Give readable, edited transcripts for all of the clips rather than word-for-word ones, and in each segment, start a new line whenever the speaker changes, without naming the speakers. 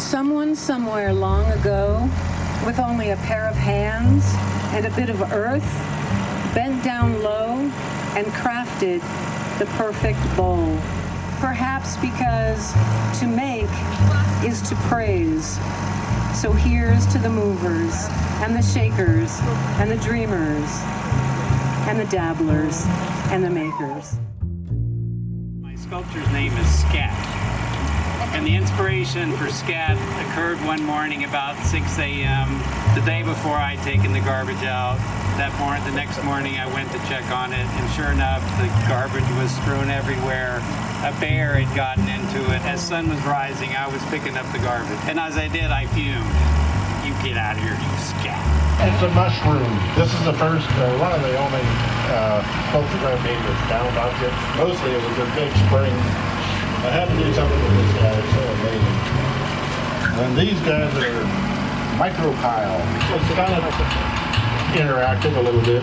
Someone somewhere long ago, with only a pair of hands and a bit of earth, bent down low and crafted the perfect bowl. Perhaps because to make is to praise. So here's to the movers and the shakers and the dreamers and the dabblers and the makers.
My sculpture's name is Scat. And the inspiration for Scat occurred one morning about 6 a.m. the day before I'd taken the garbage out. The next morning I went to check on it, and sure enough, the garbage was strewn everywhere. A bear had gotten into it. As sun was rising, I was picking up the garbage. And as I did, I fumed. You get out of here, you Scat.
It's a mushroom. This is the first, one of the only sculptures I've made with found objects. Mostly it was a big spring. I had to do something with this guy. It's so amazing. And these guys are micropile. So it's kind of interactive a little bit.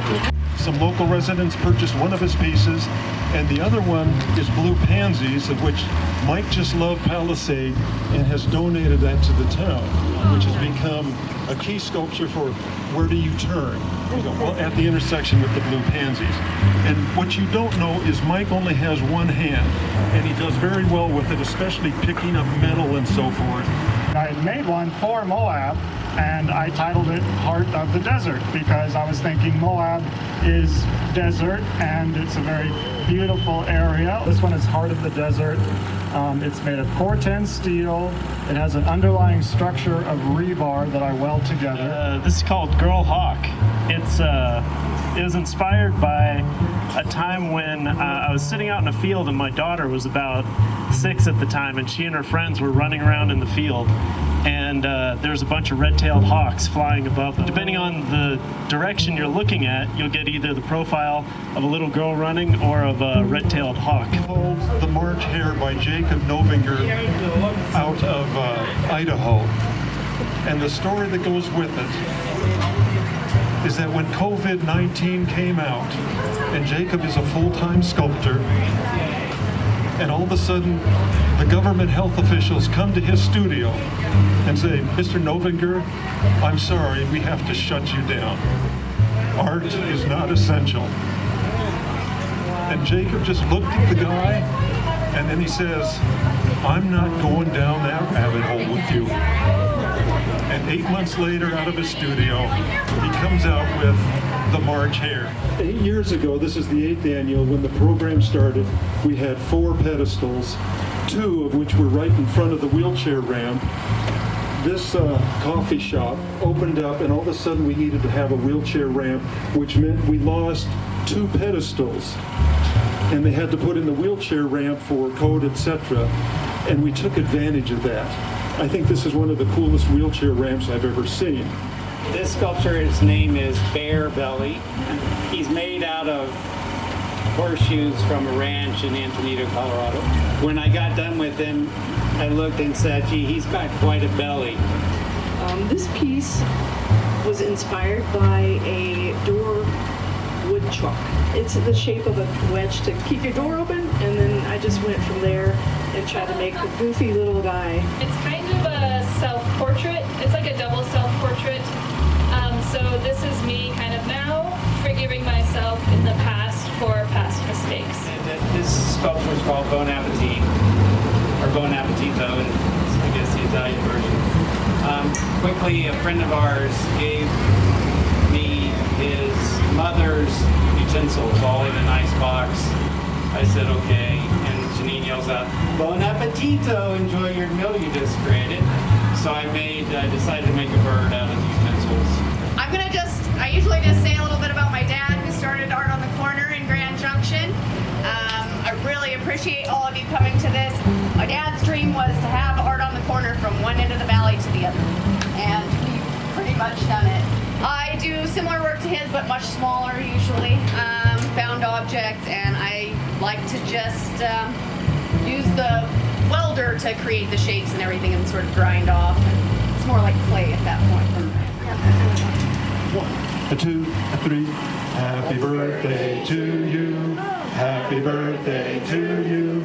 Some local residents purchased one of his pieces, and the other one is blue pansies, of which Mike just loved Palisade and has donated that to the town, which has become a key sculpture for where do you turn? Well, at the intersection with the blue pansies. And what you don't know is Mike only has one hand, and he does very well with it, especially picking up metal and so forth.
I made one for Moab, and I titled it Heart of the Desert because I was thinking Moab is desert and it's a very beautiful area. This one is Heart of the Desert. It's made of Corten steel. It has an underlying structure of rebar that I weld together.
This is called Girl Hawk. It was inspired by a time when I was sitting out in a field and my daughter was about 6 at the time, and she and her friends were running around in the field, and there's a bunch of red-tailed hawks flying above them. Depending on the direction you're looking at, you'll get either the profile of a little girl running or of a red-tailed hawk.
Called The March Hare by Jacob Novinger out of Idaho. And the story that goes with it is that when COVID-19 came out, and Jacob is a full-time sculptor, and all of a sudden the government health officials come to his studio and say, Mr. Novinger, I'm sorry, we have to shut you down. Art is not essential. And Jacob just looked at the guy, and then he says, I'm not going down that rabbit hole with you. And 8 months later, out of his studio, he comes out with The March Hare. 8 years ago, this is the 8th annual, when the program started, we had 4 pedestals, 2 of which were right in front of the wheelchair ramp. This coffee shop opened up, and all of a sudden we needed to have a wheelchair ramp, which meant we lost 2 pedestals. And they had to put in the wheelchair ramp for code, etc. And we took advantage of that. I think this is one of the coolest wheelchair ramps I've ever seen.
This sculpture's name is Bear Belly. He's made out of horseshoes from a ranch in Antonito, Colorado. When I got done with him, I looked and said, gee, he's got quite a belly.
This piece was inspired by a door wood chalk. It's the shape of a wedge to keep your door open, and then I just went from there and tried to make a goofy little guy.
It's kind of a self-portrait. It's like a double self-portrait. So this is me kind of now forgiving myself in the past for past mistakes.
This sculpture is called Bon Appetit, or Bon Appetito, and I guess the Italian version. Quickly, a friend of ours gave me his mother's utensils, all in a nice box. I said, okay, and Janine yells out, Bon Appetito, enjoy your meal you just created. So I decided to make a bird out of the utensils.
I usually just say a little bit about my dad, who started Art on the Corner in Grand Junction. I really appreciate all of you coming to this. My dad's dream was to have Art on the Corner from one end of the valley to the other, and we've pretty much done it. I do similar work to his, but much smaller usually, found objects, and I like to just use the welder to create the shapes and everything and sort of grind off. It's more like clay at that point.
1, 2, 3. Happy birthday to you. Happy birthday to you.